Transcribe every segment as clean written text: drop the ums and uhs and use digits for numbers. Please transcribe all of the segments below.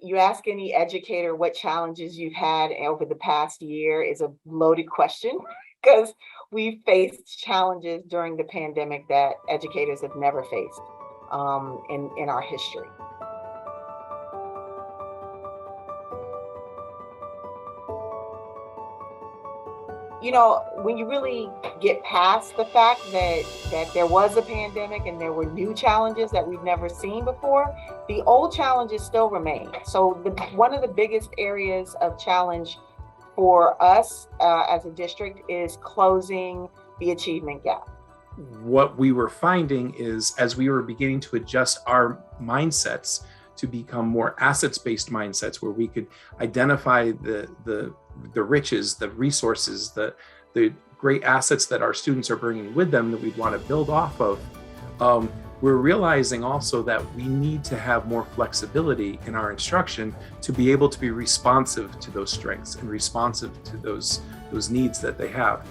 You ask any educator what challenges you've had over the past year is a loaded question because we faced challenges during the pandemic that educators have never faced in our history. When you really get past the fact that there was a pandemic and there were new challenges that we've never seen before, the old challenges still remain. So one of the biggest areas of challenge for us as a district is closing the achievement gap. What we were finding is, as we were beginning to adjust our mindsets to become more assets-based mindsets, where we could identify the riches, the resources, the great assets that our students are bringing with them that we'd want to build off of, we're realizing also that we need to have more flexibility in our instruction to be able to be responsive to those strengths and responsive to those needs that they have.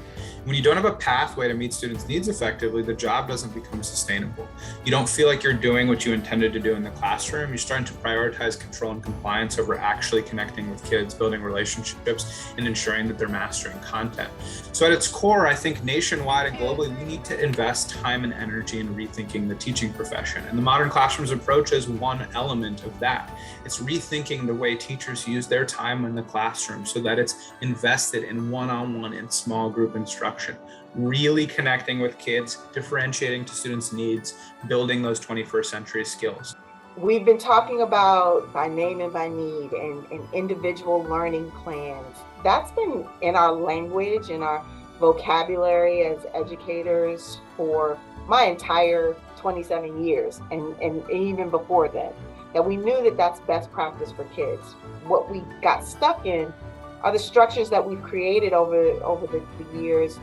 When you don't have a pathway to meet students' needs effectively, the job doesn't become sustainable. You don't feel like you're doing what you intended to do in the classroom. You're starting to prioritize control and compliance over actually connecting with kids, building relationships, and ensuring that they're mastering content. So at its core, I think nationwide and globally, we need to invest time and energy in rethinking the teaching profession. And the Modern Classrooms approach is one element of that. It's rethinking the way teachers use their time in the classroom so that it's invested in one-on-one and small group instruction. Really connecting with kids, differentiating to students' needs, building those 21st century skills. We've been talking about by name and by need and individual learning plans. That's been in our language, in our vocabulary as educators for my entire 27 years and even before then, that we knew that that's best practice for kids. What we got stuck in are the structures that we've created over the years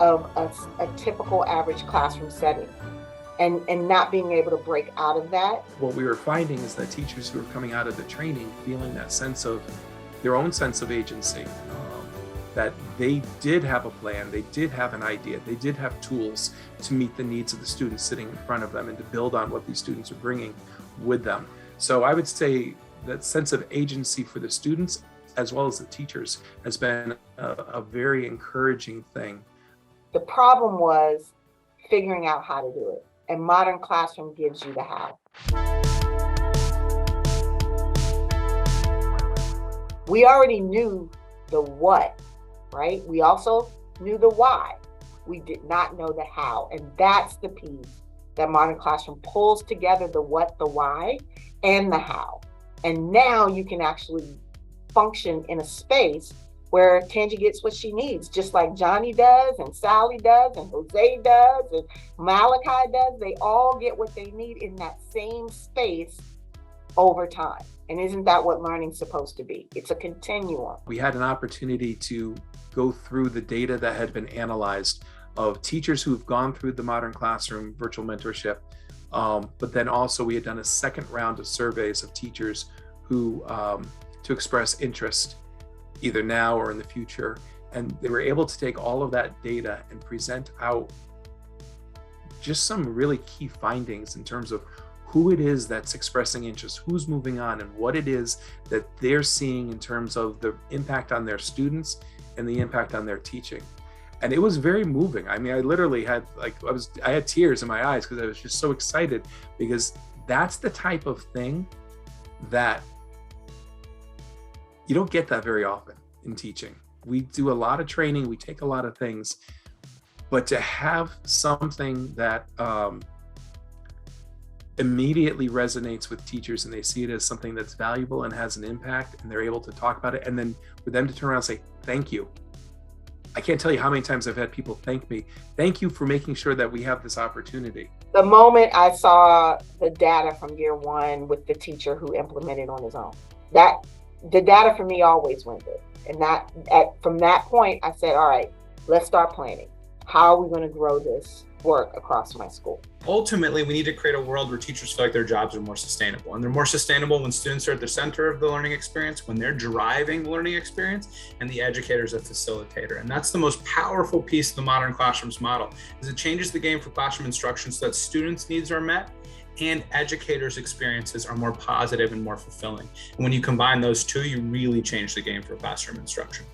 of a typical average classroom setting and not being able to break out of that. What we were finding is that teachers who were coming out of the training feeling that sense of their own sense of agency, that they did have a plan, they did have an idea, they did have tools to meet the needs of the students sitting in front of them and to build on what these students are bringing with them. So I would say that sense of agency for the students as well as the teachers has been a very encouraging thing. The problem was figuring out how to do it, and Modern Classroom gives you the how. We already knew the what, right? We also knew the why. We did not know the how, and that's the piece that Modern Classroom pulls together: the what, the why, and the how. And now you can actually function in a space where Tangi gets what she needs, just like Johnny does, and Sally does, and Jose does, and Malachi does. They all get what they need in that same space over time. And isn't that what learning's supposed to be? It's a continuum. We had an opportunity to go through the data that had been analyzed of teachers who've gone through the Modern Classroom virtual mentorship. But then also we had done a second round of surveys of teachers who to express interest either now or in the future. And they were able to take all of that data and present out just some really key findings in terms of who it is that's expressing interest, who's moving on, and what it is that they're seeing in terms of the impact on their students and the impact on their teaching. And it was very moving. I mean, I literally had I had tears in my eyes because I was just so excited, because that's the type of thing that you don't get that very often in teaching. We do a lot of training, we take a lot of things, but to have something that immediately resonates with teachers and they see it as something that's valuable and has an impact and they're able to talk about it, and then for them to turn around and say, thank you. I can't tell you how many times I've had people thank me. Thank you for making sure that we have this opportunity. The moment I saw the data from year one with the teacher who implemented on his own, the data for me always went there. And from that point, I said, all right, let's start planning. How are we going to grow this work across my school? Ultimately, we need to create a world where teachers feel like their jobs are more sustainable. And they're more sustainable when students are at the center of the learning experience, when they're driving the learning experience, and the educator is a facilitator. And that's the most powerful piece of the Modern Classrooms model, is it changes the game for classroom instruction so that students' needs are met and educators' experiences are more positive and more fulfilling. And when you combine those two, you really change the game for classroom instruction.